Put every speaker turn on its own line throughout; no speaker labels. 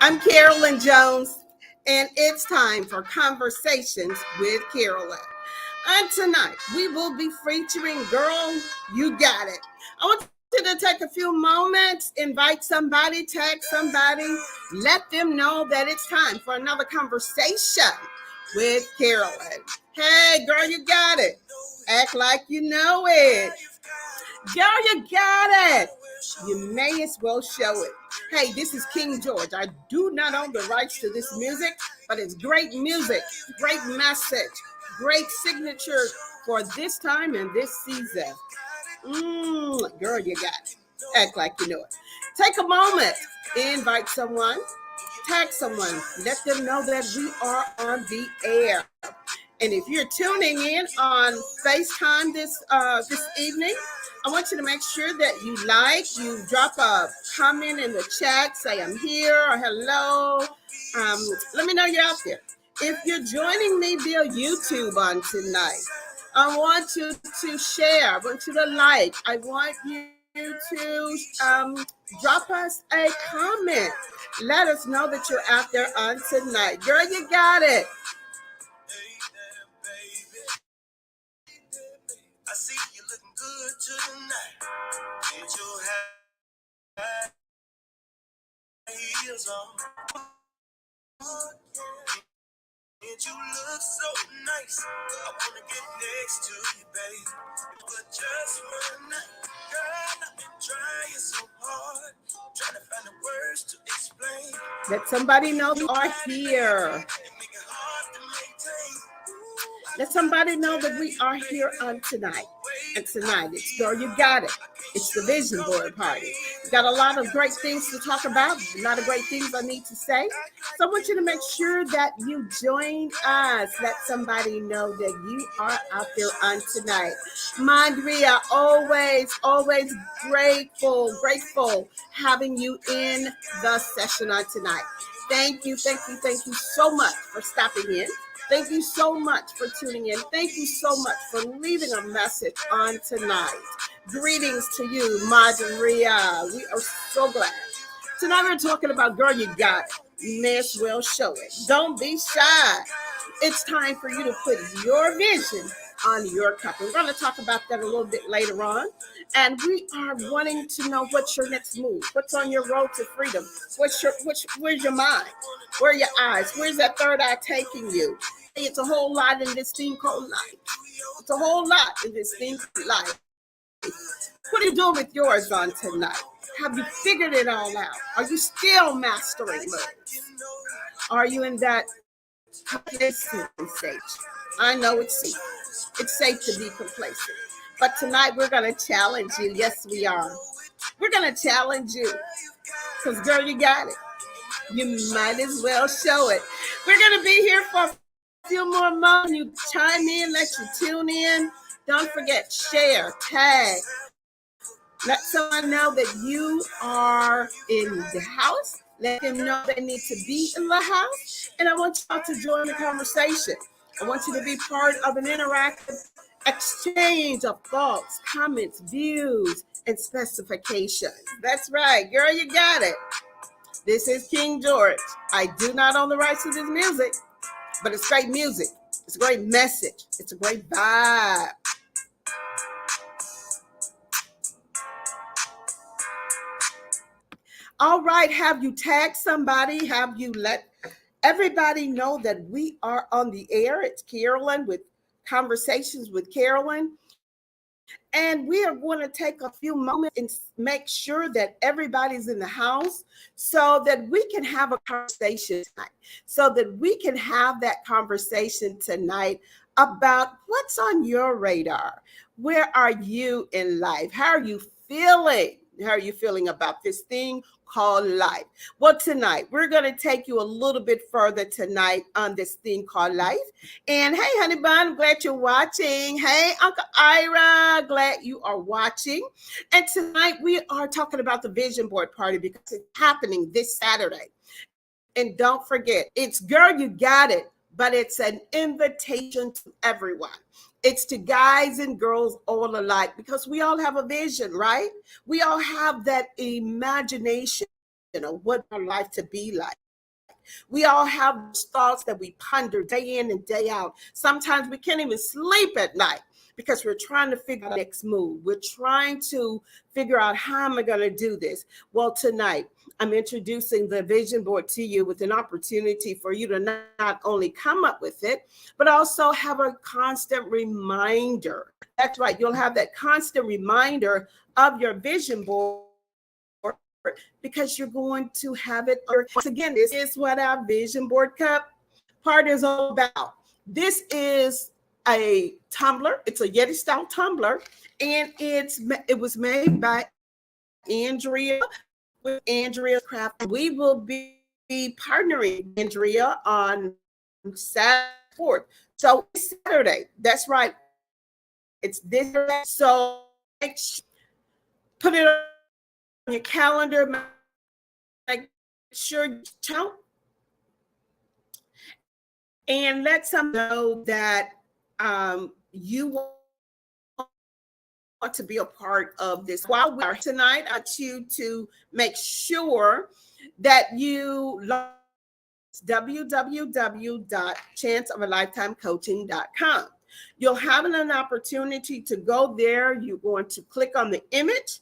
I'm Carolyn Jones, and it's time for Conversations with Carolyn. And tonight, we will be featuring Girl, You Got It. I want you to take a few moments, invite somebody, tag somebody, let them know that it's time for another conversation with Carolyn. Hey, girl, you got it. Act like you know it. Girl, you got it. You may as well show it. Hey, this is King George. I do not own the rights to this music, but it's great music, great message, great signature for this time and this season. Girl, you got it. Act like you know it. Take a moment, invite someone, tag someone, let them know that we are on the air. And if you're tuning in on FaceTime this evening, I want you to make sure that you drop a comment in the chat, say I'm here or hello. Let me know you're out there. If you're joining me via YouTube on tonight, I want you to share. I want you to like. I want you to drop us a comment. Let us know that you're out there on tonight. Girl, you got it. I see you looking good tonight. Get your high heels on. And you look so nice. I wanna get next to you, babe. But just one night, girl, I've been trying so hard, trying to find the words to explain. Let somebody know you are here. Let somebody know that we are here on tonight. And tonight, it's Girl, You Got It. It's the Vision Board Party. We've got a lot of great things to talk about, a lot of great things I need to say. So I want you to make sure that you join us. Let somebody know that you are out there on tonight. Mandria, always grateful having you in the session on tonight. Thank you so much for stopping in. Thank you so much for tuning in. Thank you so much for leaving a message on tonight. Greetings to you, Maria. We are so glad. Tonight we're talking about Girl, You Got It. You may as well show it. Don't be shy. It's time for you to put your vision on your cup. We're going to talk about that a little bit later on. And we are wanting to know what's your next move. What's on your road to freedom? Where's your mind? Where are your eyes? Where's that third eye taking you? Hey, it's a whole lot in this thing called life. It's a whole lot in this thing called life. What are you doing with yours on tonight? Have you figured it all out? Are you still mastering moves? Are you in that complacent stage? I know it's safe. It's safe to be complacent. But tonight we're going to challenge you. Yes, we are. We're going to challenge you. Because, girl, you got it. You might as well show it. We're going to be here for a few more moments. You chime in, let you tune in. Don't forget, share, tag. Let someone know that you are in the house. Let them know they need to be in the house. And I want y'all to join the conversation. I want you to be part of an interactive exchange of thoughts, comments, views, and specifications. That's right. Girl, you got it. This is King George. I do not own the rights to this music, but it's great music. It's a great message. It's a great vibe. All right, have you tagged somebody? Have you let everybody know that we are on the air? It's Carolyn with Conversations with Carolyn. And we are going to take a few moments and make sure that everybody's in the house so that we can have a conversation tonight, so that we can have that conversation tonight about what's on your radar. Where are you in life? How are you feeling? How are you feeling about this thing called life? Well, tonight, we're going to take you a little bit further tonight on this thing called life. And hey, honey bun, I'm glad you're watching. Hey, Uncle Ira, glad you are watching. And tonight, we are talking about the Vision Board Party because it's happening this Saturday. And don't forget, it's Girl, You Got It, but it's an invitation to everyone. It's to guys and girls all alike because we all have a vision, right? We all have that imagination of what our life to be like. We all have those thoughts that we ponder day in and day out. Sometimes we can't even sleep at night because we're trying to figure out the next move. We're trying to figure out, how am I going to do this? Well, tonight, I'm introducing the vision board to you with an opportunity for you to not only come up with it, but also have a constant reminder. That's right. You'll have that constant reminder of your vision board because you're going to have it. Once again, this is what our vision board cup part is all about. This is a tumbler. It's a Yeti style tumbler, and it was made by Andrea with Andrea's Craft. We will be partnering Andrea on Saturday 4th. So Saturday, that's right. It's this Saturday. So put it on your calendar. Make sure you count and let some know that you want to be a part of this. While we are tonight, I want you to make sure that you log www.chanceofelifetimecoaching.com. You'll have an opportunity to go there. You're going to click on the image,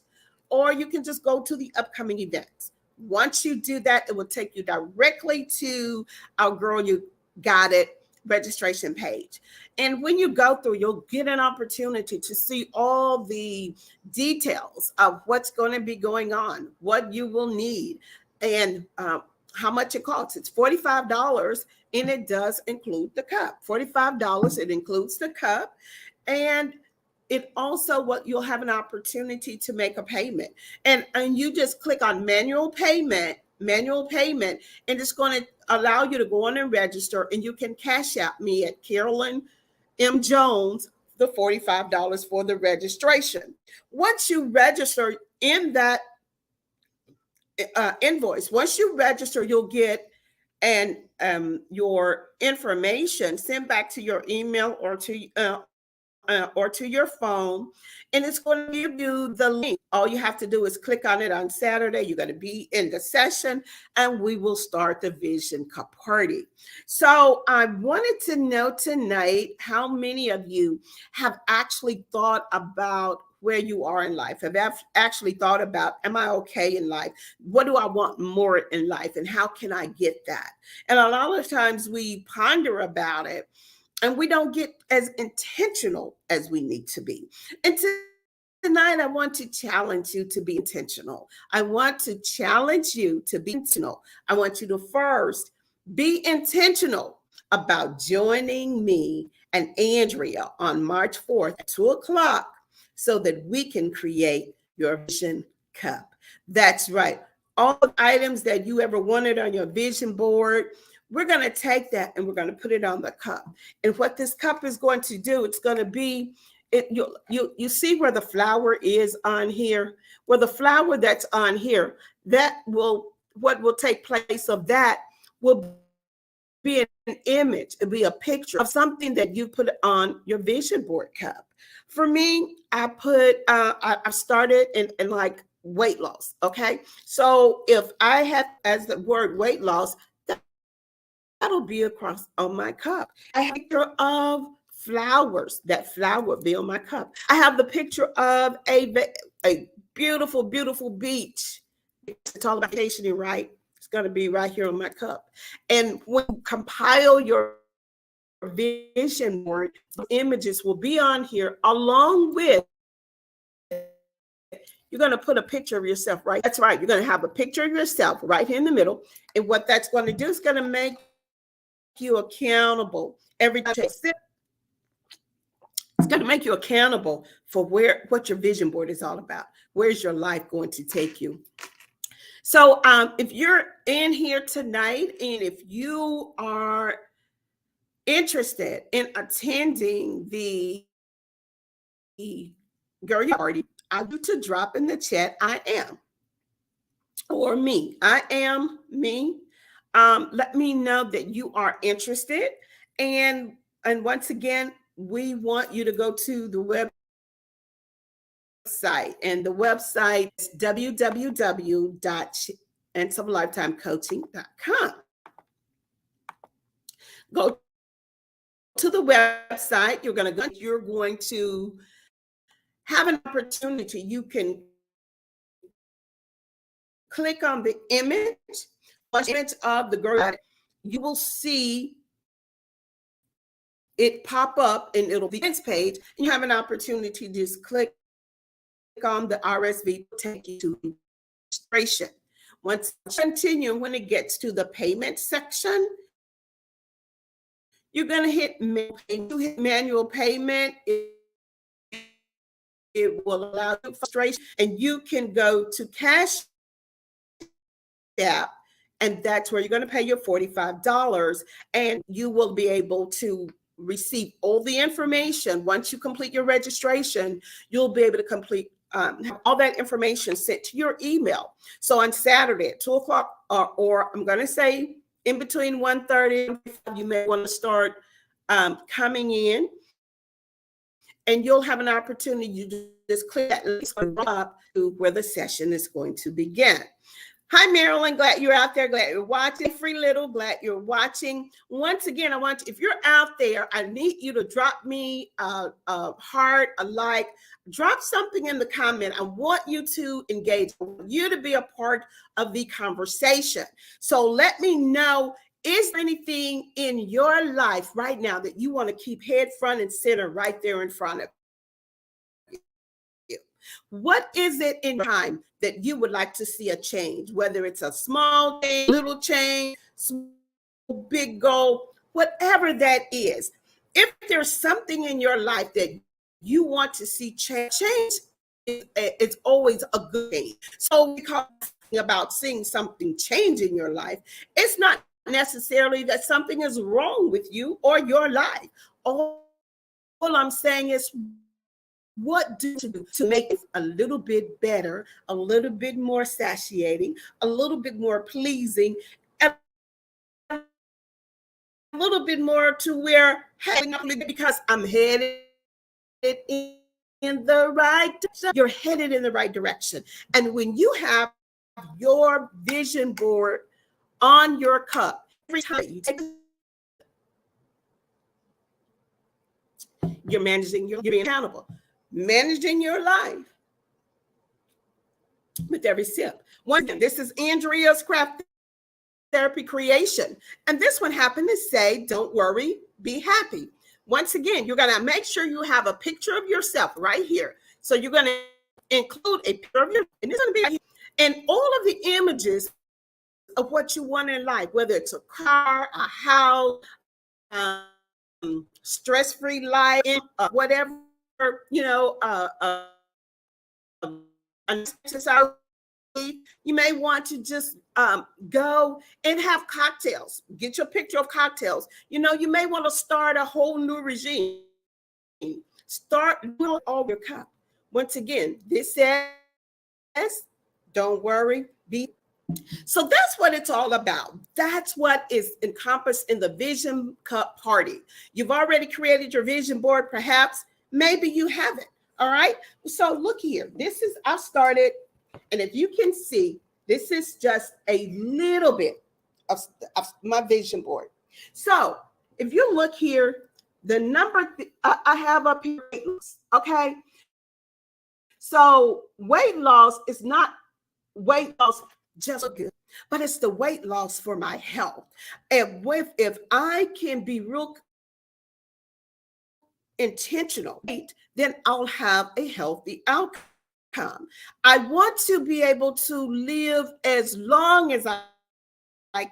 or you can just go to the upcoming events. Once you do that, it will take you directly to our Girl You Got It registration page. And when you go through, you'll get an opportunity to see all the details of what's going to be going on, what you will need, and how much it costs. It's $45, and it does include the cup. $45, it includes the cup. And it also, what you'll have an opportunity to make a payment. And you just click on manual payment, and it's going to allow you to go on and register, and you can cash out me at Carolyn M. Jones, the $45 for the registration. Once you register in that invoice, once you register, you'll get your information sent back to your email or to your phone, and it's going to give you the link. All you have to do is click on it on Saturday. You're going to be in the session, and we will start the Vision Cup Party. So I wanted to know tonight how many of you have actually thought about where you are in life, have actually thought about, am I okay in life? What do I want more in life, and how can I get that? And a lot of times we ponder about it, and we don't get as intentional as we need to be. And tonight, I want to challenge you to be intentional. I want to challenge you to be intentional. I want you to first be intentional about joining me and Andrea on March 4th at 2:00 so that we can create your vision cup. That's right. All the items that you ever wanted on your vision board, we're going to take that and we're going to put it on the cup. And what this cup is going to do, it's going to be, you see where the flower is on here? Well, the flower that's on here, what will take place of that will be an image. It'll be a picture of something that you put on your vision board cup. For me, I started in like weight loss. Okay. So if I had as the word weight loss, that'll be across on my cup. I have a picture of flowers. That flower will be on my cup. I have the picture of a beautiful, beautiful beach. It's all about vacationing, right? It's going to be right here on my cup. And when you compile your vision board, the images will be on here along with, you're going to put a picture of yourself, right? That's right. You're going to have a picture of yourself right here in the middle. And what that's going to do is going to make you accountable every time you sit. It's going to make you accountable for what your vision board is all about. Where's your life going to take you? So if you're in here tonight, and if you are interested in attending the Girl You Party, I do to drop in the chat, I am, or me. I am me. Let me know that you are interested. And once again, we want you to go to the website. And the website is www.chanceofelifetimecoaching.com. Go to the website. You're going to have an opportunity. You can click on the image of the girl. You will see it pop up, and it'll be this page, and you have an opportunity to just click on the RSV, take you to registration. Once you continue, when it gets to the payment section, you're going to hit manual payment. It will allow you registration, and you can go to Cash App, and that's where you're going to pay your $45, and you will be able to receive all the information. Once you complete your registration, you'll be able to complete all that information sent to your email. So on Saturday at 2 o'clock, or I'm going to say in between 1:30 and 5, you may want to start coming in, and you'll have an opportunity to just click that link up to where the session is going to begin. Hi, Marilyn. Glad you're out there. Glad you're watching. Free Little, glad you're watching. Once again, if you're out there, I need you to drop me a heart, a like, drop something in the comment. I want you to engage. I want you to be a part of the conversation. So let me know, is there anything in your life right now that you want to keep head, front, and center right there in front of you? What is it in time that you would like to see a change, whether it's a small change, little change, small, big goal, whatever that is? If there's something in your life that you want to see change is always a good thing. So because about seeing something change in your life, it's not necessarily that something is wrong with you or your life. All I'm saying is, what do you do to make it a little bit better, a little bit more satiating, a little bit more pleasing, a little bit more to where, hey, because I'm headed in the right direction. You're headed in the right direction. And when you have your vision board on your cup, every time you take, you're being accountable, managing your life with every sip. Once again, this is Andrea's Craft Therapy Creation. And this one happened to say, don't worry, be happy. Once again, you're going to make sure you have a picture of yourself right here. So you're going to include a picture of yourself, and it's going to be right here. And all of the images of what you want in life, whether it's a car, a house, stress-free life, whatever, an exercise. You may want to just go and have cocktails. Get your picture of cocktails. You may want to start a whole new regime. Start doing all your cup. Once again, this says, don't worry, be. So that's what it's all about. That's what is encompassed in the Vision Cup Party. You've already created your vision board, perhaps. Maybe you haven't. All right. So look here. I started, and if you can see, this is just a little bit of my vision board. So if you look here, the number I have up here, okay? So weight loss is not weight loss just good, but it's the weight loss for my health. And if I can be real intentional, then I'll have a healthy outcome. I want to be able to live as long as I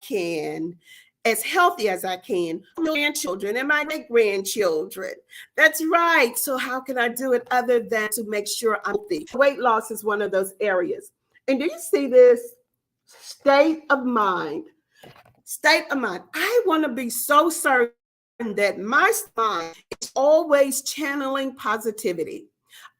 can, as healthy as I can, my grandchildren and my great-grandchildren. That's right. So how can I do it other than to make sure I'm healthy? Weight loss is one of those areas. And do you see this? State of mind. State of mind. I want to be so certain that my mind is always channeling positivity.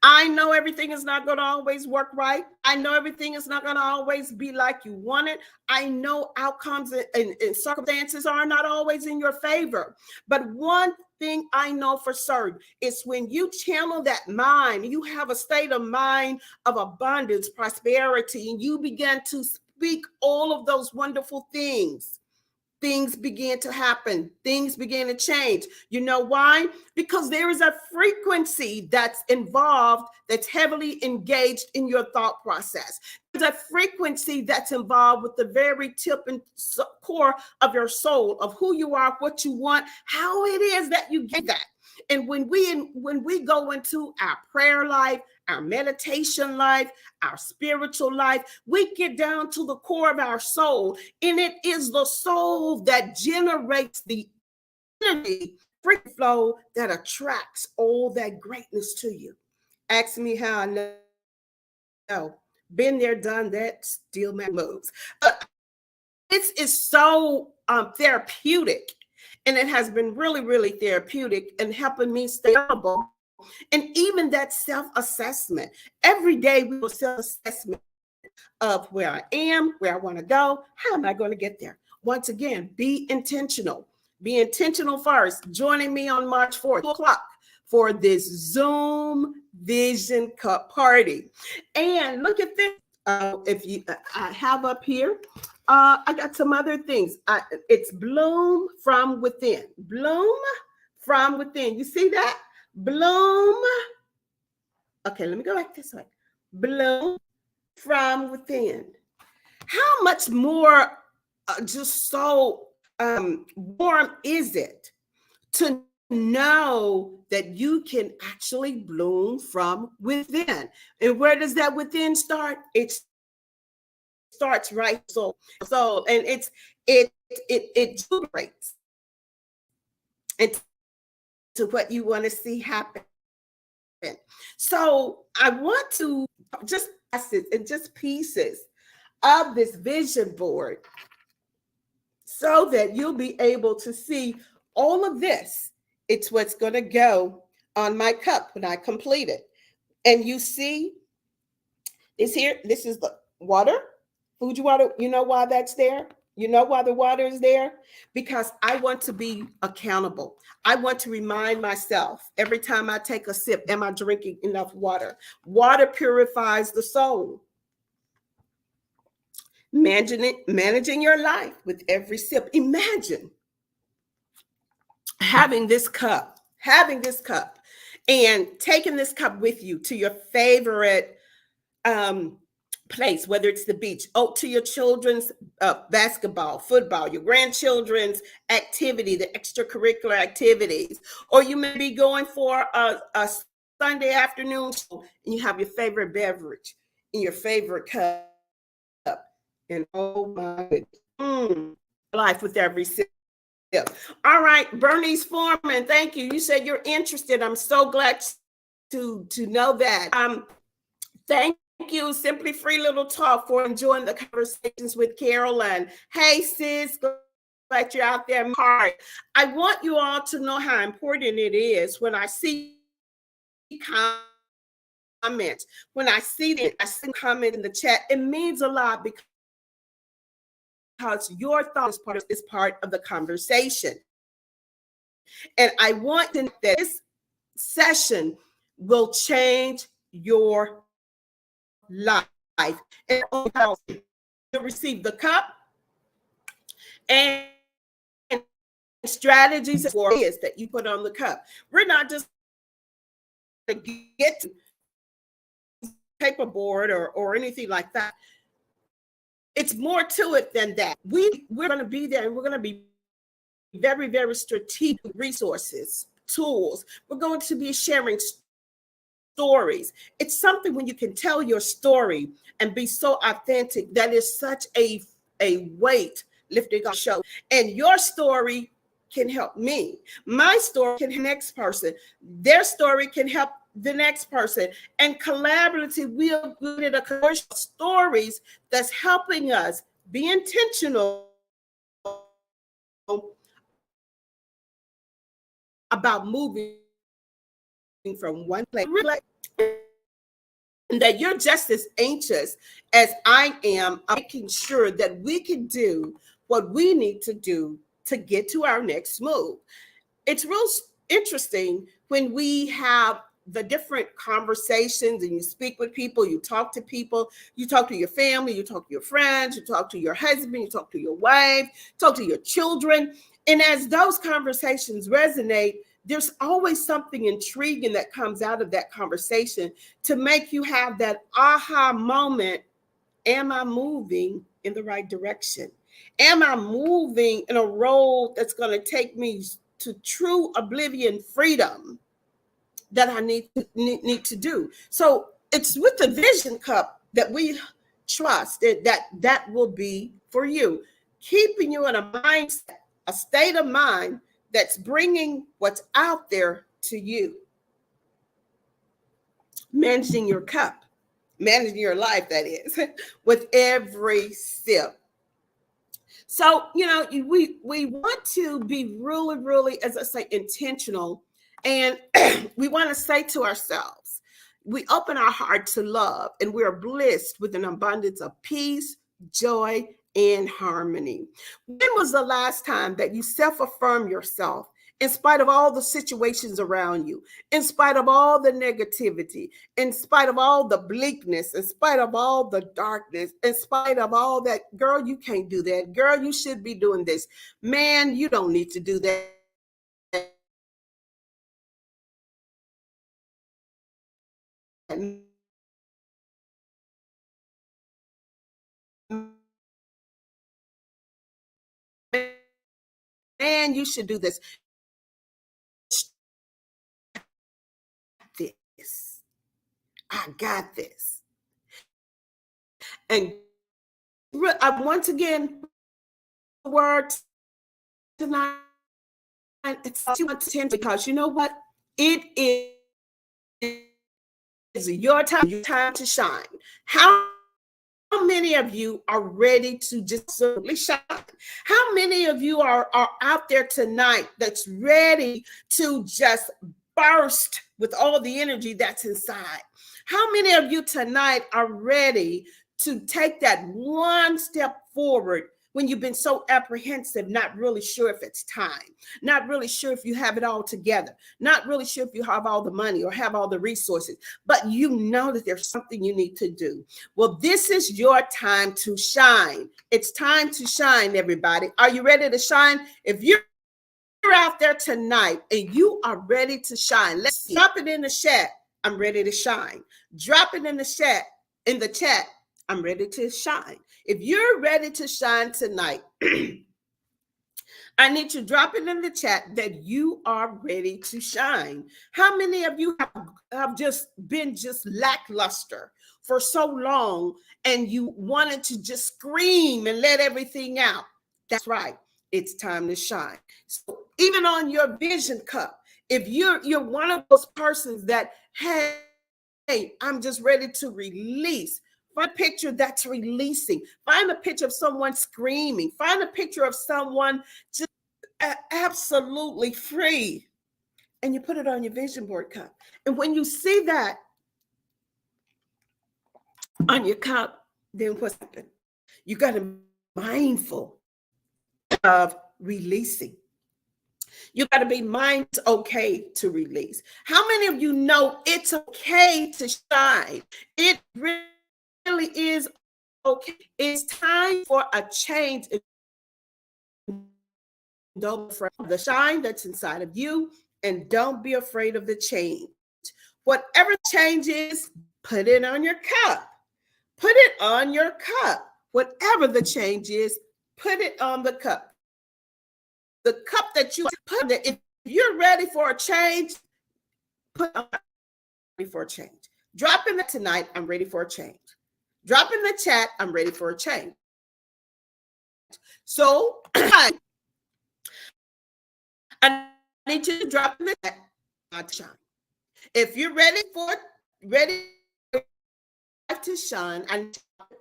I know everything is not going to always work right. I know everything is not going to always be like you want it. I know outcomes and circumstances are not always in your favor. But one thing I know for certain is when you channel that mind, you have a state of mind of abundance, prosperity, and you begin to speak all of those wonderful things. things begin to happen. Things begin to change. You know why? Because there is a frequency that's involved, that's heavily engaged in your thought process. There's a frequency that's involved with the very tip and core of your soul, of who you are, what you want, how it is that you get that. And when we go into our prayer life, our meditation life, our spiritual life, we get down to the core of our soul, and it is the soul that generates the energy, free flow that attracts all that greatness to you. Ask me how I know. Been there, done that, still moves. But this is so therapeutic, and it has been really, really therapeutic and helping me stay humble. And even that self-assessment. Every day we will self-assessment of where I am, where I want to go, how am I going to get there? Once again, be intentional. Be intentional first. Joining me on March 4th, 2 o'clock for this Zoom Vision Cup party. And look at this. I have up here, I got some other things. It's bloom from within. Bloom from within. You see that? Bloom. Okay, let me go back this way. Bloom from within. How much more just so warm is it to know that you can actually bloom from within? And where does that within start? It starts right so and it generates into what you want to see happen. So I want to just and just pieces of this vision board so that you'll be able to see all of this. It's what's going to go on my cup when I complete it. And you see this here, this is the water, Fuji water. You know why that's there? You know why the water is there? Because I want to be accountable. I want to remind myself every time I take a sip, am I drinking enough water? Water purifies the soul. Managing your life with every sip. Imagine having this cup, and taking this cup with you to your favorite place, whether it's the beach, to your children's basketball, football, your grandchildren's activity, the extracurricular activities, or you may be going for a Sunday afternoon show, and you have your favorite beverage in your favorite cup. And oh my goodness, life with every sip. All right, Bernice Foreman, thank you. You said you're interested. I'm so glad to know that. Thank you, Simply Free Little Talk, for enjoying the conversations with Carolyn. Hey, sis, glad you're out there. I want you all to know how important it is when I see comments. When I see comment in the chat, it means a lot because your thought is part of the conversation. And I want to know that this session will change your life and to receive the cup and strategies for is that you put on the cup. We're not just to get paperboard or anything like that. It's more to it than that. We're going to be there, and we're going to be very, very strategic resources, tools. We're going to be sharing stories. It's something when you can tell your story and be so authentic, that is such a weight lifting up show. And your story can help me. My story can help the next person. Their story can help the next person. And collaboratively, we'll get a commercial stories that's helping us be intentional about moving from one place. And that you're just as anxious as I am, making sure that we can do what we need to do to get to our next move. It's real interesting when we have the different conversations and you speak with people, you talk to your family, you talk to your friends, you talk to your husband, you talk to your wife, talk to your children. And as those conversations resonate, there's always something intriguing that comes out of that conversation to make you have that aha moment. Am I moving in the right direction? Am I moving in a road that's going to take me to true oblivion freedom that I need to do? So it's with the vision cup that we trust that will be for you, keeping you in a mindset, a state of mind that's bringing what's out there to you. Managing your cup, managing your life, that is, with every sip. So, we want to be really, really, as I say, intentional. And we want to say to ourselves, we open our heart to love and we are blessed with an abundance of peace, joy, and harmony. When was the last time that you self-affirm yourself in spite of all the situations around you, in spite of all the negativity, in spite of all the bleakness, in spite of all the darkness, in spite of all that? Girl, you can't do that. Girl, you should be doing this. Man, you don't need to do that. Man, you should do this. This. I got this. And I once again, words tonight, it's too much attention, because you know what? It is your time to shine. How many of you are ready to just simply shine? How many of you are out there tonight that's ready to just burst with all the energy that's inside? How many of you tonight are ready to take that one step forward when you've been so apprehensive, not really sure if it's time, not really sure if you have it all together, not really sure if you have all the money or have all the resources, but you know that there's something you need to do? Well, this is your time to shine. It's time to shine, everybody. Are you ready to shine? If you're out there tonight and you are ready to shine, let's drop it in the chat. I'm ready to shine. Drop it in the chat. I'm ready to shine. If you're ready to shine tonight, I need you to drop it in the chat that you are ready to shine. How many of you have just been lackluster for so long and you wanted to just scream and let everything out? That's right. It's time to shine. So even on your vision cup, if you're one of those persons that, hey, I'm just ready to release. Find a picture that's releasing. Find a picture of someone screaming. Find a picture of someone just absolutely free. And you put it on your vision board cup. And when you see that on your cup, then what's happened? You got to be mindful of releasing. You got to be mindful it's okay to release. How many of you know it's okay to shine? It really is okay. It's time for a change. Don't be afraid of the shine that's inside of you, and don't be afraid of the change. Whatever change is, put it on your cup. Put it on your cup. Whatever the change is, put it on the cup. The cup that you put it. If you're ready for a change, put on ready for a change. Drop in the tonight, I'm ready for a change. Drop in the chat, I'm ready for a change. So I need you to drop in the chat, not shine. If you're ready to shine, and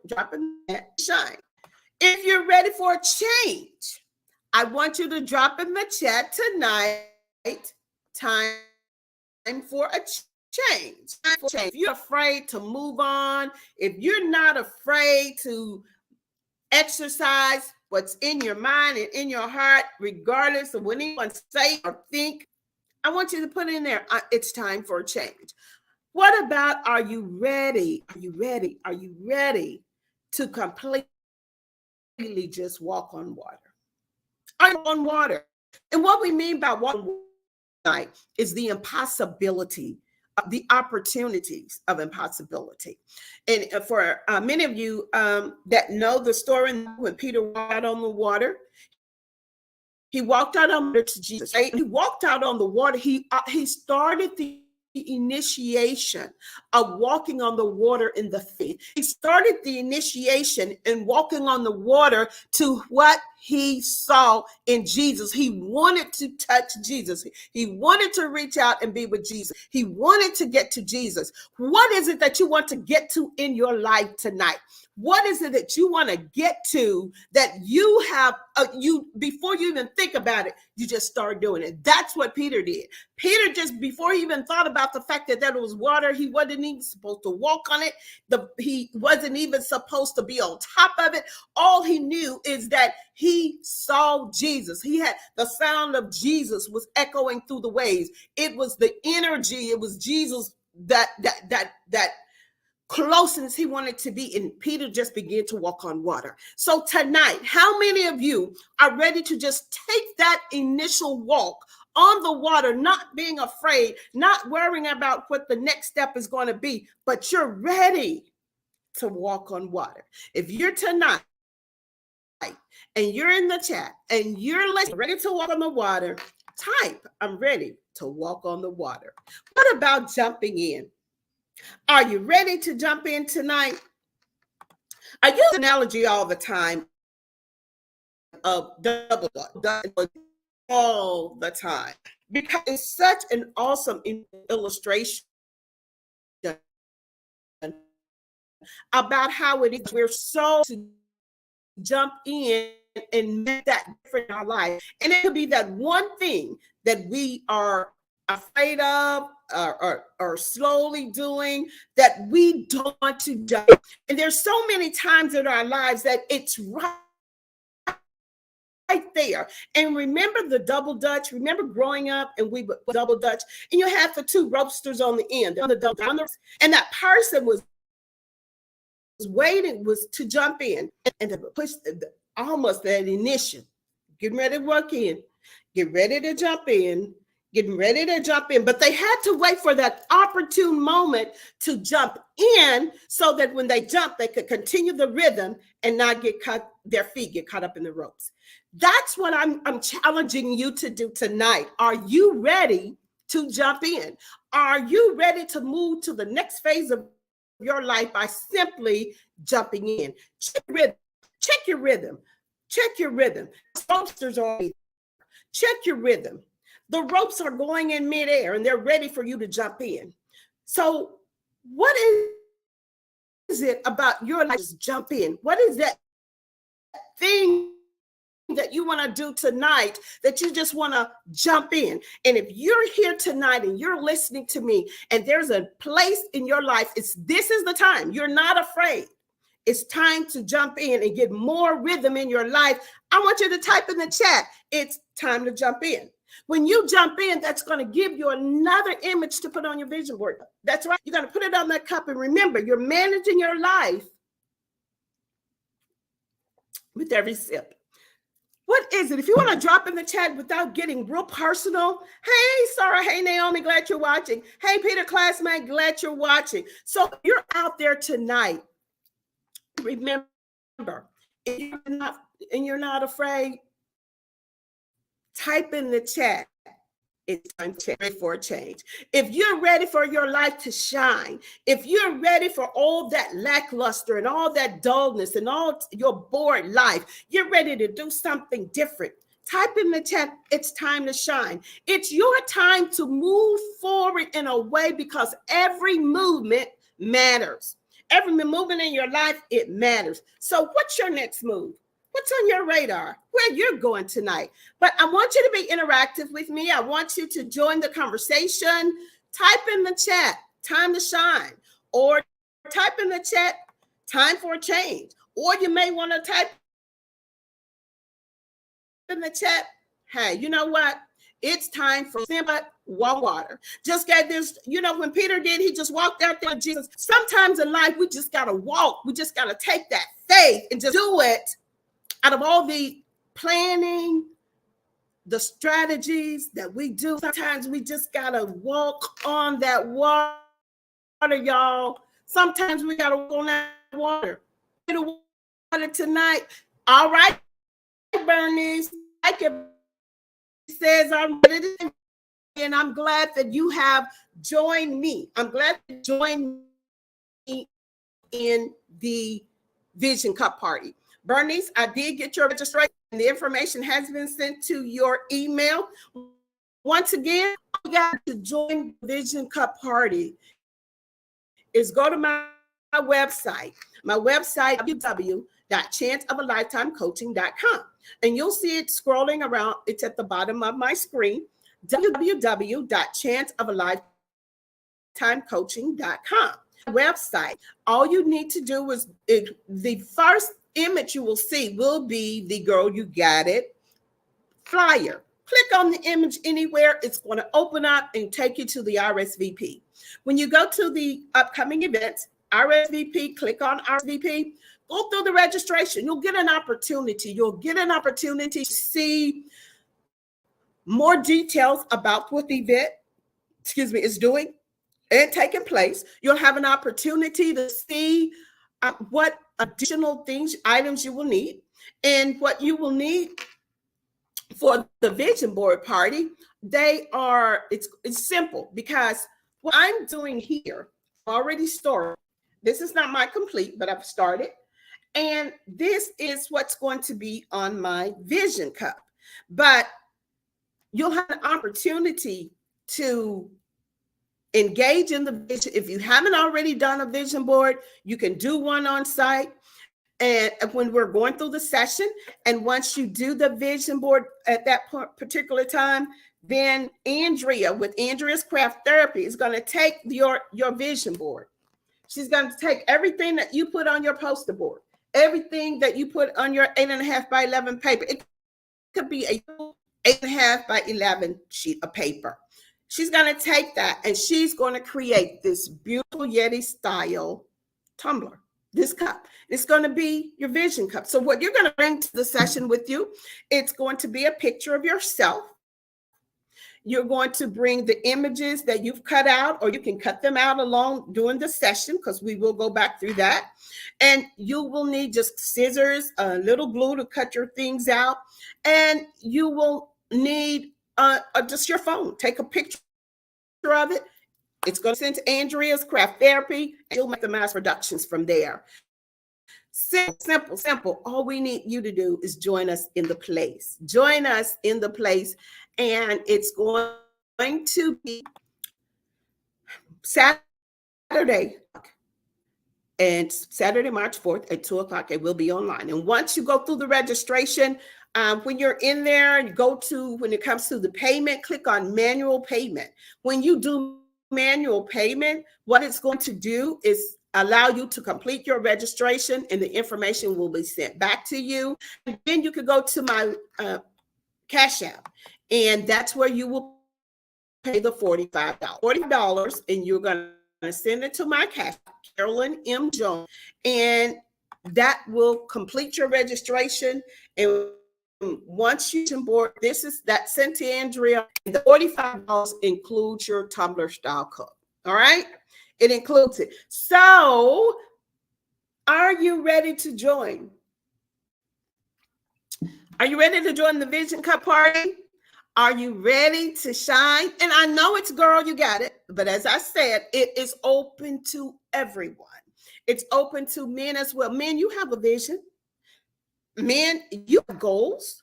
drop in the chat, shine. If you're ready for a change, I want you to drop in the chat tonight, time for a change. If you're afraid to move on, if you're not afraid to exercise what's in your mind and in your heart, regardless of what anyone say or think, I want you to put in there, it's time for a change. What about, are you ready? Are you ready? Are you ready to completely just walk on water? I'm on water. And what we mean by walking tonight is the impossibility, the opportunities of impossibility. And for many of you that know the story, when Peter walked out on the water, he walked out on water to Jesus. Right? He walked out on the water. He started the initiation of walking on the water in the faith. He started the initiation in walking on the water to what he saw in Jesus. He wanted to touch Jesus. He wanted to reach out and be with Jesus. He wanted to get to Jesus. What is it that you want to get to in your life tonight? What is it that you want to get to that you have, before you even think about it, you just start doing it? That's what Peter did. Peter, just before he even thought about the fact that was water, he wasn't even supposed to walk on it. He wasn't even supposed to be on top of it. All he knew is that he saw Jesus. He had the sound of Jesus was echoing through the waves. It was the energy. It was Jesus that closeness he wanted to be, and Peter just began to walk on water. So tonight, how many of you are ready to just take that initial walk on the water, not being afraid, not worrying about what the next step is going to be, but you're ready to walk on water? If you're tonight and you're in the chat and you're ready to walk on the water, type, I'm ready to walk on the water. What about jumping in? Are you ready to jump in tonight? I use an analogy all the time of double all the time because it's such an awesome illustration about how it is we're so to jump in and make that difference in our life. And it could be that one thing that we are afraid of or slowly doing that we don't want to do. And there's so many times in our lives that it's right there. And remember the double dutch? Remember growing up and we would double dutch and you had the two ropesters on the end, on the double, and that person was waiting to jump in and to push almost that initial, getting ready to work in, get ready to jump in, getting ready to jump in, but they had to wait for that opportune moment to jump in so that when they jump, they could continue the rhythm and not their feet get caught up in the ropes. That's what I'm challenging you to do tonight. Are you ready to jump in? Are you ready to move to the next phase of your life by simply jumping in? Check your rhythm. Check your rhythm. Posters are. Check your rhythm. The ropes are going in midair and they're ready for you to jump in. So what is it about your life? Just jump in. What is that thing that you want to do tonight that you just want to jump in? And if you're here tonight and you're listening to me and there's a place in your life, this is the time. You're not afraid. It's time to jump in and get more rhythm in your life. I want you to type in the chat, it's time to jump in. When you jump in, that's going to give you another image to put on your vision board. That's right. You're going to put it on that cup. And remember, you're managing your life with every sip. What is it? If you want to drop in the chat without getting real personal, hey, Sarah, hey, Naomi, glad you're watching. Hey, Peter, classmate, glad you're watching. So you're out there tonight. Remember, if you're not afraid, type in the chat. It's time to ready for a change. If you're ready for your life to shine, if you're ready for all that lackluster and all that dullness and all your bored life, you're ready to do something different, type in the chat, it's time to shine. It's your time to move forward in a way because every movement matters. Every movement in your life, it matters. So what's your next move? What's on your radar? Where you're going tonight? But I want you to be interactive with me. I want you to join the conversation. Type in the chat, time to shine. Or type in the chat, time for a change. Or you may want to type in the chat, hey, you know what? It's time for simple water. Just got this, when Peter did, he just walked out there with Jesus. Sometimes in life, we just got to walk. We just got to take that faith and just do it out of all the planning, the strategies that we do. Sometimes we just got to walk on that water, y'all. Sometimes we got to walk on that water. The water tonight. All right, Bernice. Like it says, I'm ready to, and I'm glad that you have joined me. I'm glad to join me in the Vision Cup party. Bernice, I did get your registration. The information has been sent to your email. Once again, you got to join the Vision Cup party. Is go to my website. My website, www.chanceofalifetimecoaching.com. And you'll see it scrolling around. It's at the bottom of my screen, www.chanceofalifetimecoaching.com. Website. All you need to do is, the first image you will see will be the Girl You Got It flyer. Click on the image anywhere. It's going to open up and take you to the RSVP. When you go to the upcoming events, RSVP, click on RSVP, go through the registration. You'll get an opportunity. You'll get an opportunity to see more details about what the event, is doing and taking place. You'll have an opportunity to see what additional items you will need, and what you will need for the vision board party. It's simple, because what I'm doing here, already started. This is not my complete, but I've started. And this is what's going to be on my Vision Cup. But you'll have an opportunity to engage in the vision. If you haven't already done a vision board, you can do one on site. And when we're going through the session, and once you do the vision board at that particular time, then Andrea with Andrea's Craft Therapy is going to take your vision board. She's going to take everything that you put on your poster board, everything that you put on your 8.5 by 11 paper. It could be a 8.5 by 11 sheet of paper. She's going to take that and she's going to create this beautiful Yeti style tumbler. This cup, it's going to be your vision cup. So what you're going to bring to the session with you, it's going to be a picture of yourself. You're going to bring the images that you've cut out, or you can cut them out along during the session, because we will go back through that. And you will need just scissors, a little glue to cut your things out. And you will need just your phone. Take a picture of it. It's going to send to Andrea's Craft Therapy, and you'll make the mass productions from there. Simple. All we need you to do is join us in the place. Join us in the place, and it's going to be Saturday, and Saturday, March 4th at 2:00. It will be online. And once you go through the registration, when you're in there, when it comes to the payment, click on manual payment. When you do manual payment, what it's going to do is allow you to complete your registration, and the information will be sent back to you. And then you can go to my Cash App, and that's where you will pay the $45, and you're going to send it to my Cash App, Carolyn M. Jones, and that will complete your registration. And once you board, that sent to Andrea. The $45 includes your tumbler style cup. All right, it includes it. So, are you ready to join? Are you ready to join the Vision Cup party? Are you ready to shine? And I know it's Girl You Got It, but as I said, it is open to everyone. It's open to men as well. Men, you have a vision. Men, you have goals.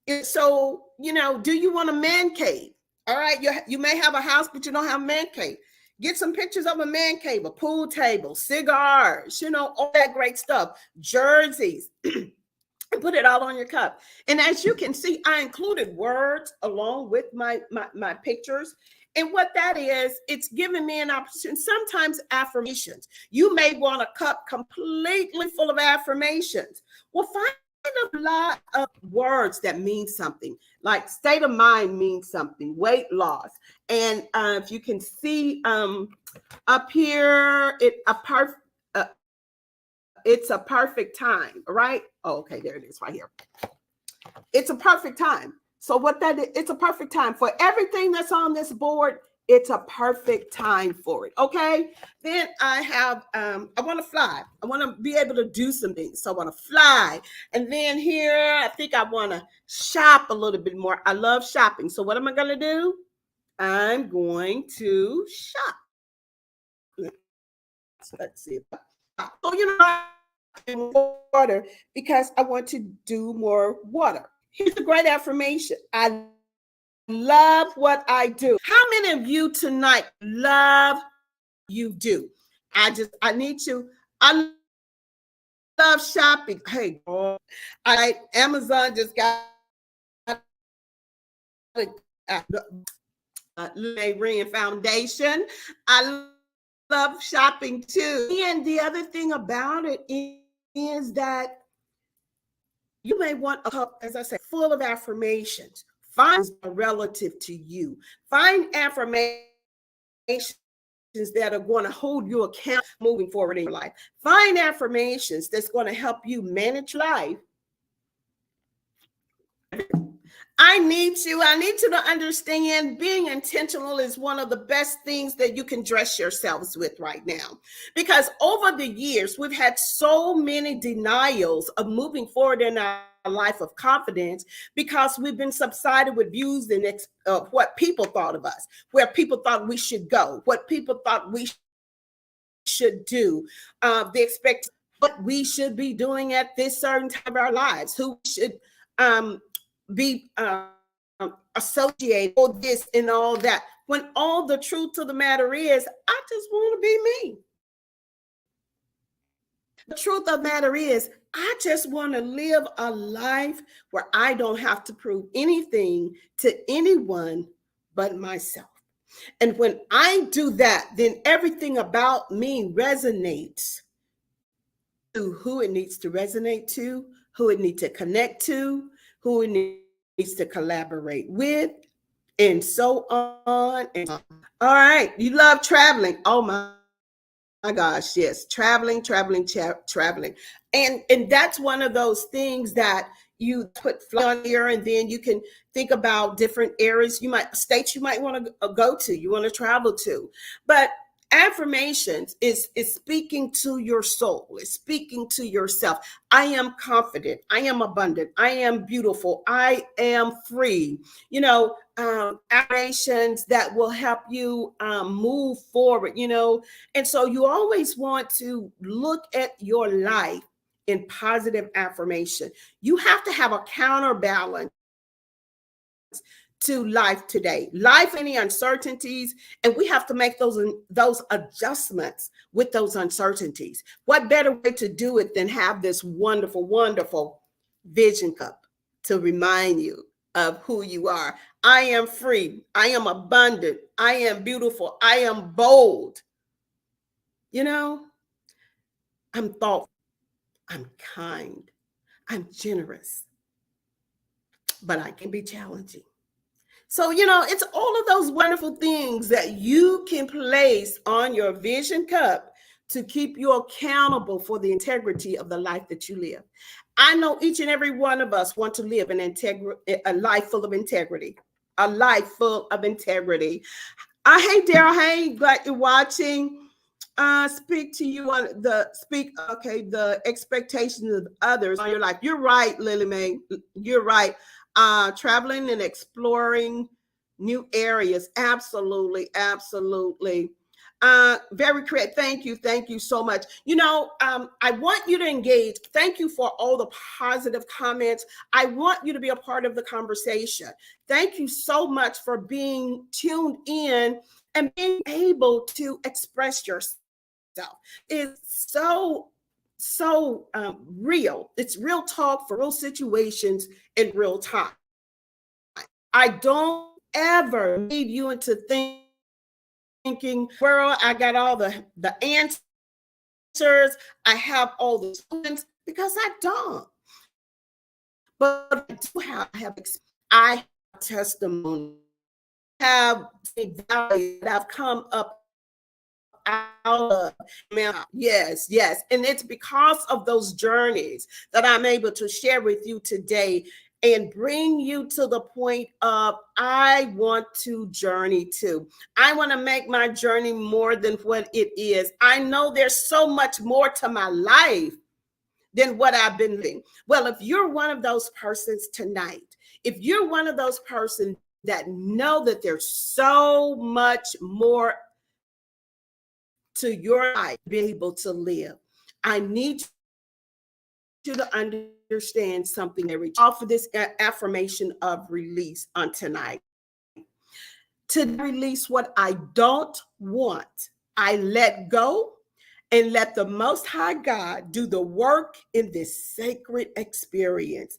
And so, do you want a man cave? All right, you may have a house, but you don't have a man cave. Get some pictures of a man cave, a pool table, cigars, all that great stuff, jerseys, and put it all on your cup. And as you can see, I included words along with my pictures. And what that is, it's giving me an opportunity. Sometimes affirmations. You may want a cup completely full of affirmations. Well, find a lot of words that mean something. Like state of mind means something, weight loss. And if you can see up here, it's a perfect time, right? Oh, okay, there it is right here. It's a perfect time. So what that is, it's a perfect time for everything that's on this board. It's a perfect time for it. Okay. Then I have I want to fly. I want to be able to do some things. So I want to fly. And then here, I think I want to shop a little bit more. I love shopping. So what am I going to do? I'm going to shop. Let's see. So water because I want to do more water. Here's a great affirmation. I love what I do. How many of you tonight love you do? I need to. I love shopping. Hey, Amazon just got Ring Foundation. I love shopping too. And the other thing about it is that you may want a cup, as I said, full of affirmations. Find relative to you. Find affirmations that are going to hold you accountable moving forward in your life. Find affirmations that's going to help you manage life. I need you to understand being intentional is one of the best things that you can dress yourselves with right now. Because over the years, we've had so many denials of moving forward in our life of confidence because we've been subsided with views and what people thought of us, where people thought we should go, what people thought we should do, they expect what we should be doing at this certain time of our lives, who should be associated with this and all that, when all the truth of the matter is, I just want to be me. The truth of the matter is, I just want to live a life where I don't have to prove anything to anyone but myself. And when I do that, then everything about me resonates to who it needs to resonate to, who it needs to connect to, who it needs to collaborate with, and so on and on. All right, you love traveling. Oh my gosh, yes, traveling. And that's one of those things that you put fly on here, and then you can think about different areas states you might want to go to, you want to travel to. But affirmations is speaking to your soul, is speaking to yourself. I am confident, I am abundant, I am beautiful, I am free. Affirmations that will help you move forward, and so you always want to look at your life in positive affirmation. You have to have a counterbalance to life today. Life, any uncertainties, and we have to make those adjustments with those uncertainties. What better way to do it than have this wonderful, wonderful vision cup to remind you of who you are. I am free. I am abundant. I am beautiful. I am bold. I'm thoughtful. I'm kind. I'm generous. But I can be challenging. So, it's all of those wonderful things that you can place on your vision cup to keep you accountable for the integrity of the life that you live. I know each and every one of us want to live a life full of integrity, a life full of integrity. Hey, Daryl. Hey, glad you're watching. Speak to you on the expectations of others on your life. You're right, Lily Mae. You're right. Traveling and exploring new areas. Absolutely. Very creative. Thank you so much. I want you to engage. Thank you for all the positive comments. I want you to be a part of the conversation. Thank you so much for being tuned in and being able to express yourself. It's so real. It's real talk for real situations in real time. I don't ever lead you into thinking, well, I got all the answers, I have all the solutions, because I don't. But I do I have testimony, have valleys that I've come up out of. Yes. And it's because of those journeys that I'm able to share with you today and bring you to the point of I want to journey too. I want to make my journey more than what it is. I know there's so much more to my life than what I've been living. Well, if you're one of those persons tonight, if you're one of those persons that know that there's so much more to your life to be able to live, I need you to understand something that we offer this affirmation of release on tonight. To release what I don't want, I let go and let the Most High God do the work in this sacred experience.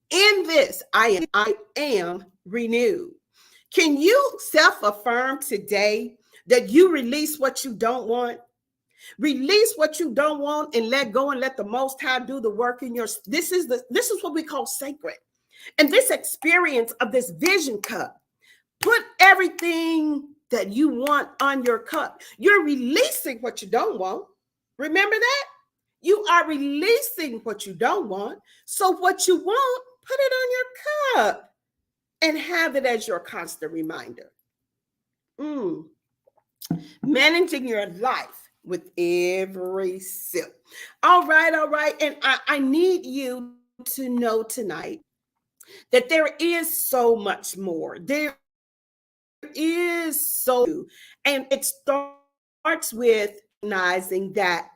In this, I am renewed. Can you self-affirm today that you release what you don't want? Release what you don't want and let go and let the Most High do the work in your. This is what we call sacred. And this experience of this vision cup, put everything that you want on your cup. You're releasing what you don't want. Remember that? You are releasing what you don't want. So what you want, put it on your cup and have it as your constant reminder. Managing your life with every sip. All right. And I need you to know tonight that there is so much more. There is so, and it starts with recognizing that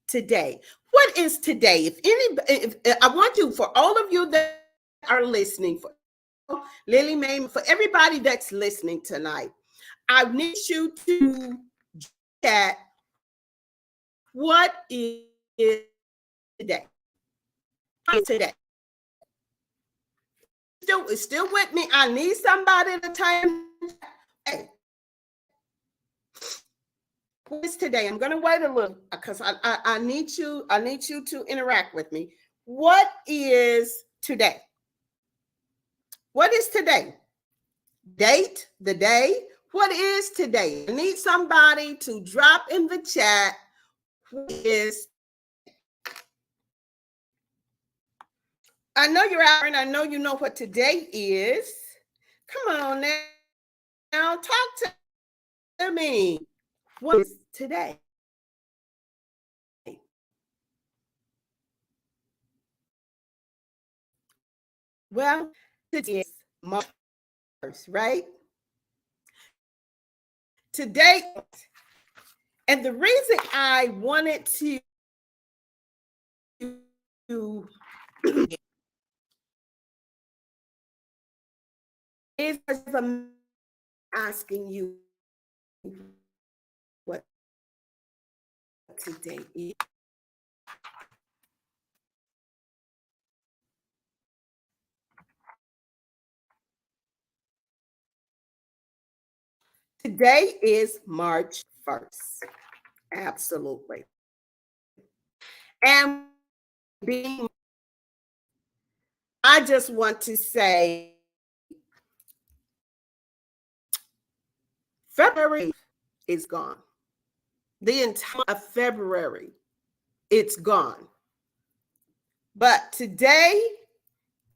today. What is today? If I want you, for all of you that are listening, for Lily Mae, for everybody that's listening tonight, I need you to chat. What is today? Today. Still with me. I need somebody to time. Hey, what is today? I'm gonna wait a little because I need you to interact with me. What is today? What is today? Date, the day. What is today? I need somebody to drop in the chat. What is? I know you're out and I know you know what today is. Come on now, talk to me. What is today? Well, today is March 1st, right? Today, and the reason I wanted to is because I'm asking you what today is. Today is March 1st. Absolutely. And being, I just want to say February is gone. The entire February, it's gone. But today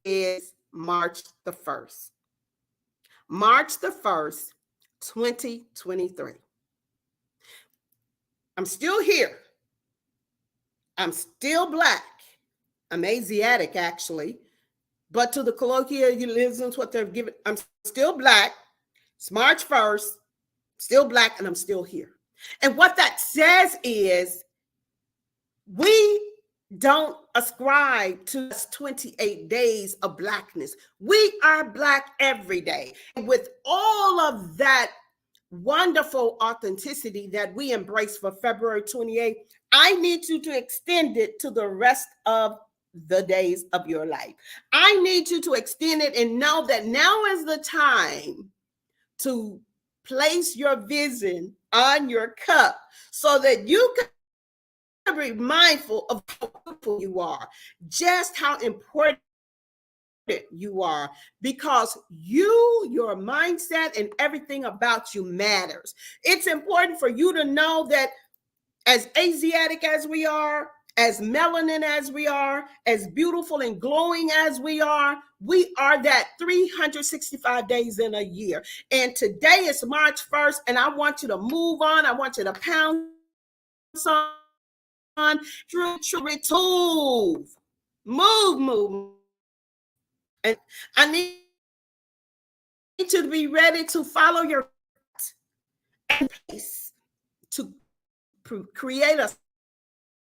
is March the 1st. March the 1st, 2023. I'm still here. I'm still Black. I'm Asiatic, actually. But to the colloquialisms, what they're giving, I'm still Black. It's March 1st, still Black, and I'm still here. And what that says is we don't ascribe to 28 days of Blackness. We are Black every day. And with all of that wonderful authenticity that we embrace for February 28th, I need you to extend it to the rest of the days of your life. I need you to extend it and know that now is the time to place your vision on your cup so that you be mindful of how beautiful you are, just how important you are, because your mindset and everything about you matters. It's important for you to know that as Asiatic as we are, as melanin as we are, as beautiful and glowing as we are that 365 days in a year. And today is March 1st, and I want you to move on. I want you to pounce on, move. And I need you to be ready to follow your pace, to create a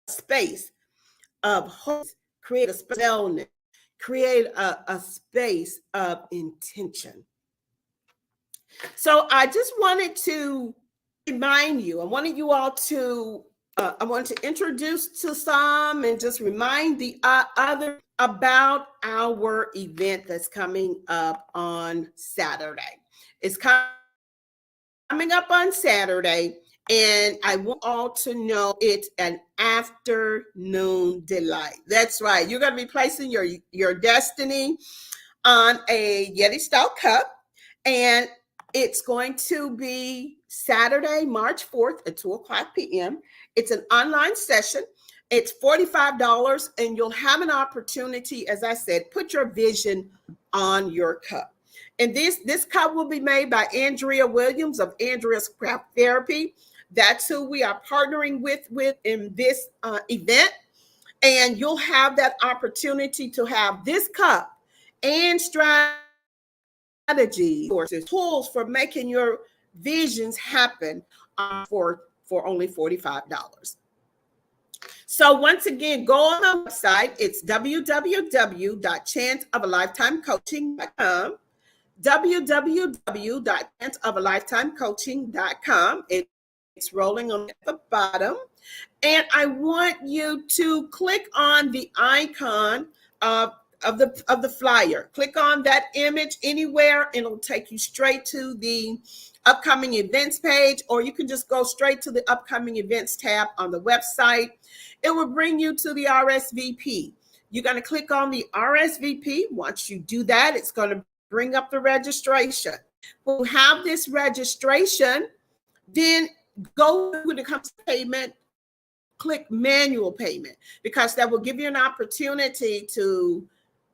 space of hope, create a space of wellness, create a space of intention. So I just wanted to remind you, I wanted you all to, I wanted to introduce to some and just remind the other about our event that's coming up on Saturday. It's coming up on Saturday, and I want all to know it's an afternoon delight. That's right. You're going to be placing your destiny on a Yeti style cup, and it's going to be Saturday, March 4th at 2:00 p.m. It's an online session. It's $45, and you'll have an opportunity, as I said, put your vision on your cup. And this cup will be made by Andrea Williams of Andrea's Craft Therapy. That's who we are partnering with in this event. And you'll have that opportunity to have this cup and strategy, tools for making your visions happen for only $45. So once again, go on the website. It's www.chanceofelifetimecoaching.com. www.chanceofelifetimecoaching.com. It's rolling on the bottom. And I want you to click on the icon of the flyer. Click on that image anywhere, and it'll take you straight to the upcoming events page, or you can just go straight to the upcoming events tab on the website. It will bring you to the RSVP. You're going to click on the RSVP. Once you do that, it's going to bring up the registration. When you have this registration, then go when it comes to payment, click manual payment, because that will give you an opportunity to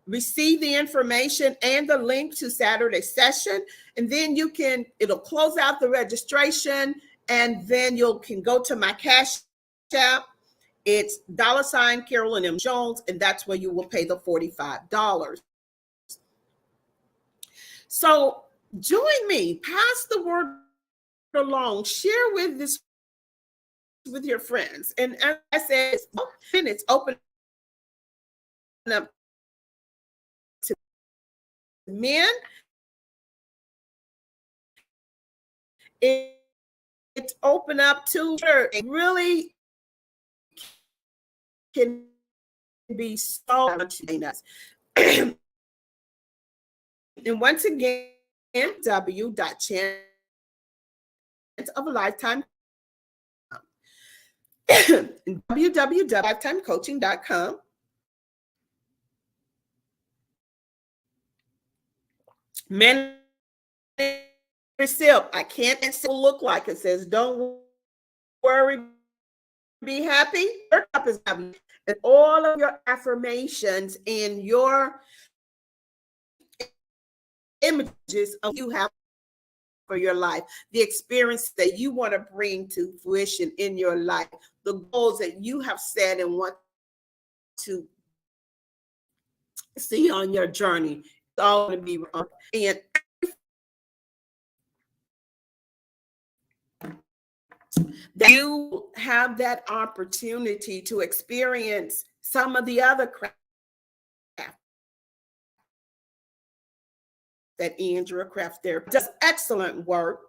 receive the information and the link to Saturday session. And then it'll close out the registration, and then you can go to my Cash App. It's $ Carolyn M. Jones, and that's where you will pay the $45. So join me, pass the word along, share with your friends. And as I said, it's open up to men. It's open up to really can be so much in us. And once again, www.chanceofelifetime www.lifetimecoaching.com. Men, I can't still look like it says, don't worry, be happy. Your cup is happy. And all of your affirmations and your images of you have for your life, the experience that you want to bring to fruition in your life, the goals that you have set and want to see on your journey. It's all going to be wrong. And you have that opportunity to experience some of the other craft that Andrea Craft Therapy does excellent work.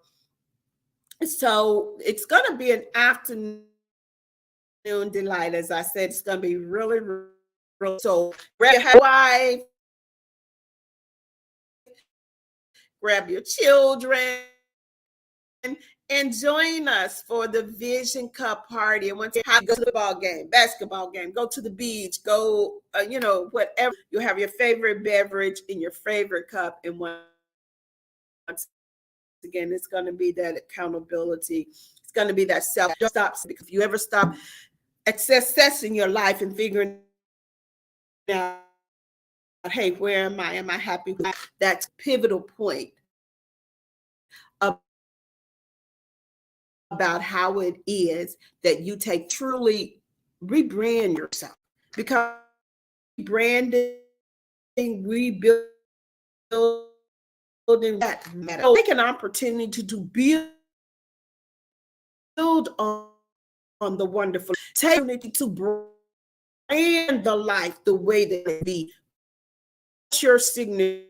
So it's going to be an afternoon delight. As I said, it's going to be really, really, so grab your wife, grab your children, and join us for the Vision Cup party. And once you have go to the ball game, basketball game, go to the beach, go, whatever. You'll have your favorite beverage in your favorite cup. And once again, it's going to be that accountability. It's going to be that self. Don't stop, because if you ever stop assessing your life and figuring out, hey, where am I? Am I happy? That's pivotal point about how it is that you take truly rebrand yourself, because branding, rebuilding, that matter. So take an opportunity to build on the wonderful, take an opportunity to brand the life the way that it be. What's your signature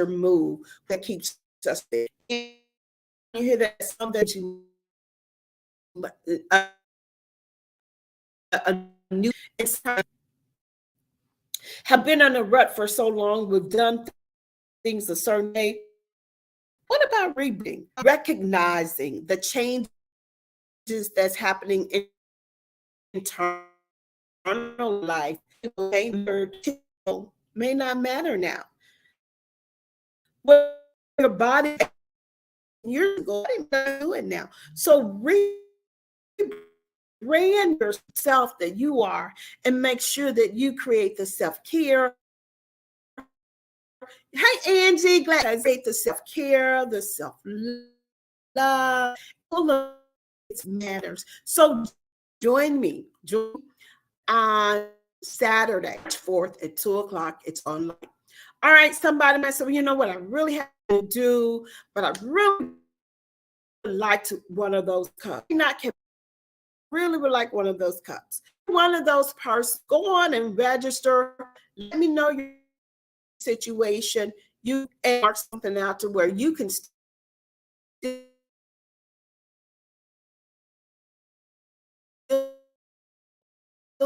move that keeps us there? You hear that song that you a new have been on a rut for so long. We've done things a certain way. What about reading, recognizing the changes that's happening in internal life? May not matter now. What your body years ago, I do it now. So rebrand yourself that you are, and make sure that you create the self-care. Hey, Angie, glad I create the self-care, the self-love. All of it matters. So join me on Saturday, March 4th at 2:00. It's online. All right, somebody might say, well, you know what I really have to do, but I really like one of those cups. Really would like one of those cups. One of those persons, go on and register. Let me know your situation. You mark something out to where you can still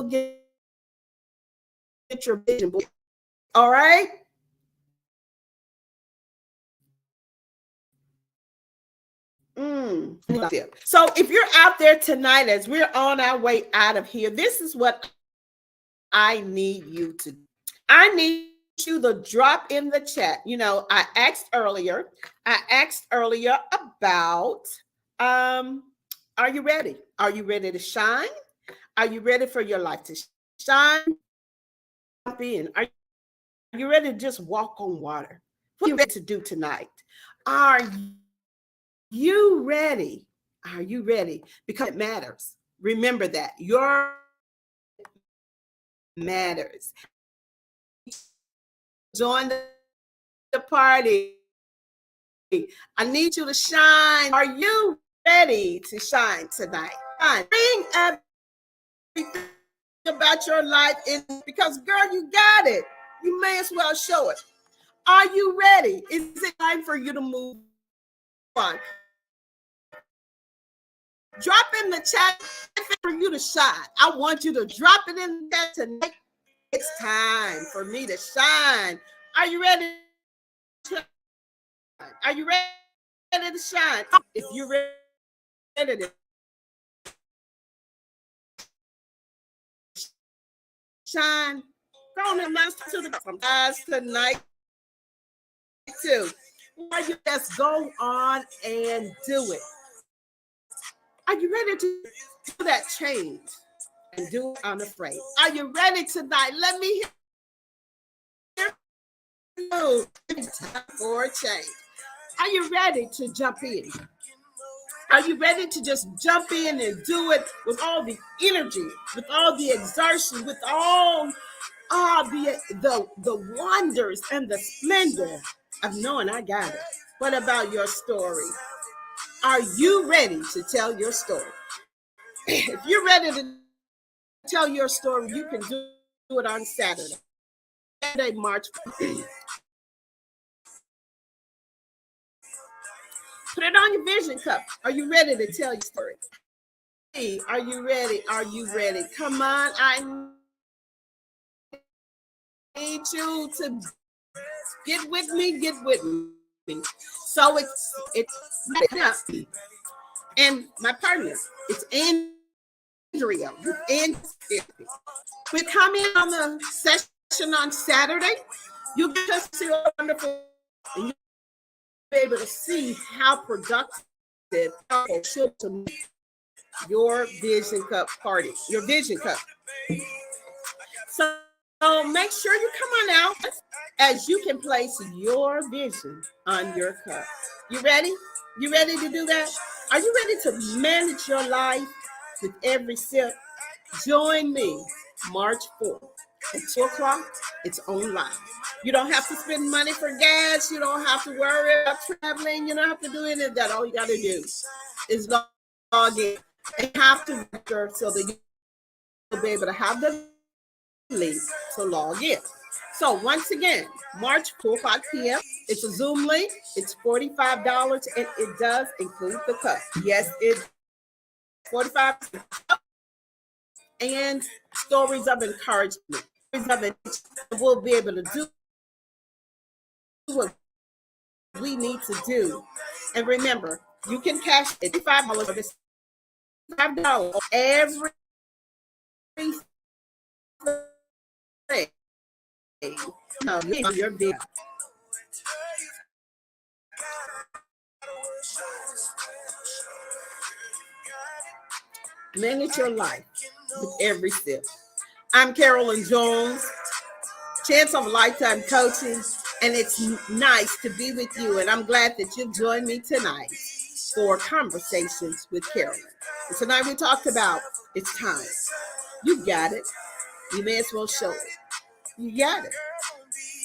get your vision board. All right. So if you're out there tonight, as we're on our way out of here, this is what I need you to do. I need you to drop in the chat. I asked earlier about, are you ready? Are you ready to shine? Are you ready for your life to shine? Jump in. Are you ready to just walk on water? What are you ready to do tonight? Are you ready? Are you ready? Because it matters. Remember that. Your matters. Join the party. I need you to shine. Are you ready to shine tonight? Bring everything about your life in, because, girl, you got it. You may as well show it. Are you ready? Is it time for you to move on? Drop in the chat for you to shine. I want you to drop it in there tonight. It's time for me to shine. Are you ready? Are you ready to shine? If you're ready to shine, go on and announce to the guys tonight too. Why you just go on and do it? Are you ready to do that change and do it unafraid? Are you ready tonight? Let me hear you. It's time for a change. Are you ready to jump in? Are you ready to just jump in and do it with all the energy, with all the exertion, with all the wonders and the splendor of knowing I got it? What about your story? Are you ready to tell your story? If you're ready to tell your story, you can do it on Saturday, March 4th. Put it on your vision cup. Are you ready to tell your story? Are you ready? Are you ready? Come on. I need you to get with me. Get with me. So it's and my partner, it's Andrea with Andrea. We come in on the session on Saturday. You get to see a wonderful, and you'll be able to see how productive should to make your vision cup party, your vision cup. So make sure you come on out as you can place your vision on your cup. You ready? You ready to do that? Are you ready to manage your life with every sip? Join me March 4th at 2 o'clock. It's online. You don't have to spend money for gas. You don't have to worry about traveling. You don't have to do any of that. All you got to do is log in. And you have to register so that you'll be able to have the link to log in. So once again, March 4 o'clock p.m. It's a Zoom link. It's $45 and it does include the cup. Yes, it's 45 and stories of encouragement. Stories of encouragement. We'll be able to do what we need to do. And remember, you can cash $55 for this $5 every thing. No, your big. Manage your life with every sip. I'm Carolyn Jones, Chance of a Lifetime Coaching, and it's nice to be with you. And I'm glad that you've joined me tonight for Conversations with Carolyn. And tonight we talked about it's time. You got it. You may as well show it. You got it.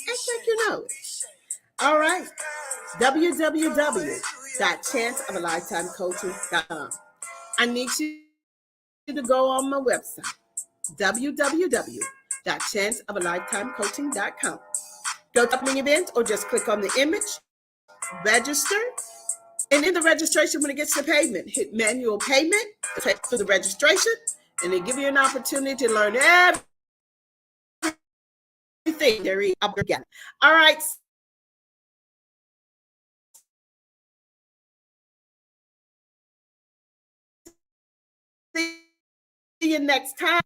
Act like you know it. All right. www.chanceofelifetimecoaching.com. I need you to go on my website, www.chanceofelifetimecoaching.com. Go to upcoming events or just click on the image, register, and in the registration, when it gets to payment, hit manual payment, take to the registration, and they give you an opportunity to learn everything there is. All right. See you next time.